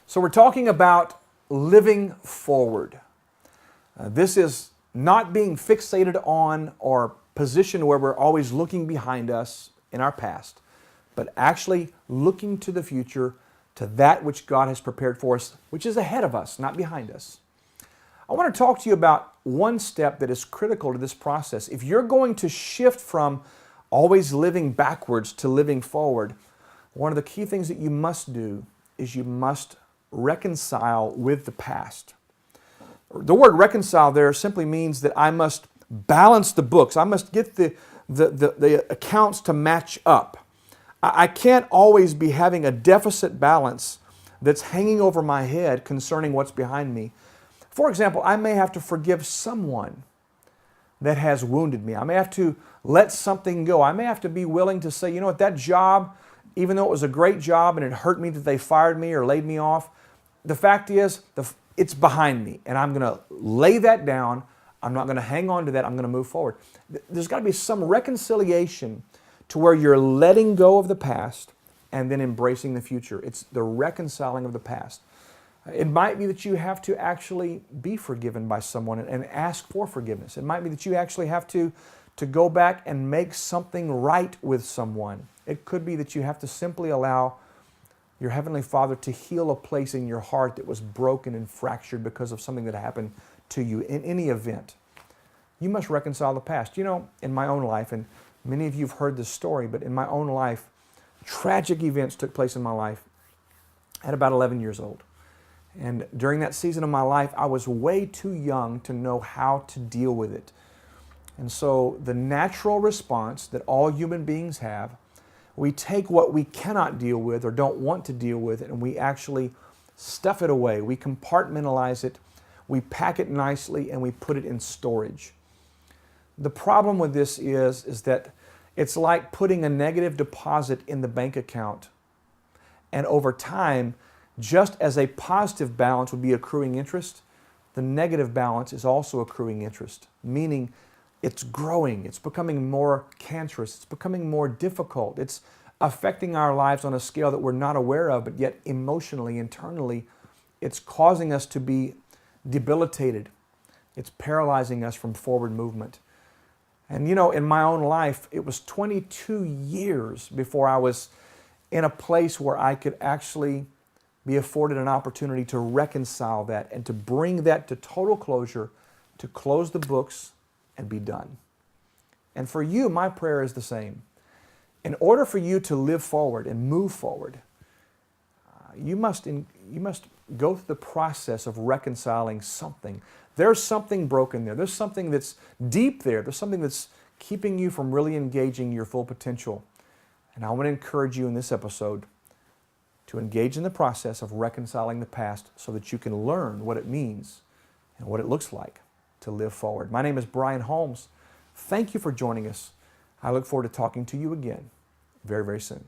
So we're talking about living forward. This is not being fixated on or positioned where we're always looking behind us in our past, but actually looking to the future, to that which God has prepared for us, which is ahead of us, not behind us. I want to talk to you about one step that is critical to this process. If you're going to shift from always living backwards to living forward, one of the key things that you must do is you must reconcile with the past. The word reconcile there simply means that I must balance the books. I must get the accounts to match up. I can't always be having a deficit balance that's hanging over my head concerning what's behind me. For example, I may have to forgive someone that has wounded me. I may have to let something go. I may have to be willing to say, you know what, that job, even though it was a great job and it hurt me that they fired me or laid me off, the fact is, it's behind me, and I'm going to lay that down. I'm not going to hang on to that. I'm going to move forward. There's got to be some reconciliation to where you're letting go of the past and then embracing the future. It's the reconciling of the past. It might be that you have to actually be forgiven by someone and ask for forgiveness. It might be that you actually have to go back and make something right with someone. It could be that you have to simply allow your Heavenly Father to heal a place in your heart that was broken and fractured because of something that happened to you in any event. You must reconcile the past. You know, in my own life, and many of you have heard this story, but in my own life, tragic events took place in my life at about 11 years old. And during that season of my life, I was way too young to know how to deal with it. And so the natural response that all human beings have, we take what we cannot deal with or don't want to deal with, and we actually stuff it away. We compartmentalize it, we pack it nicely, and we put it in storage. The problem with this is that it's like putting a negative deposit in the bank account. And over time, just as a positive balance would be accruing interest, the negative balance is also accruing interest, meaning it's growing, it's becoming more cancerous, it's becoming more difficult, it's affecting our lives on a scale that we're not aware of, but yet emotionally, internally, it's causing us to be debilitated. It's paralyzing us from forward movement. And you know, in my own life, it was 22 years before I was in a place where I could actually be afforded an opportunity to reconcile that and to bring that to total closure, to close the books and be done. And for you, my prayer is the same. In order for you to live forward and move forward, you must go through the process of reconciling something. There's something broken there. There's something that's deep there. There's something that's keeping you from really engaging your full potential. And I want to encourage you in this episode to engage in the process of reconciling the past so that you can learn what it means and what it looks like to live forward. My name is Brian Holmes. Thank you for joining us. I look forward to talking to you again very, very soon.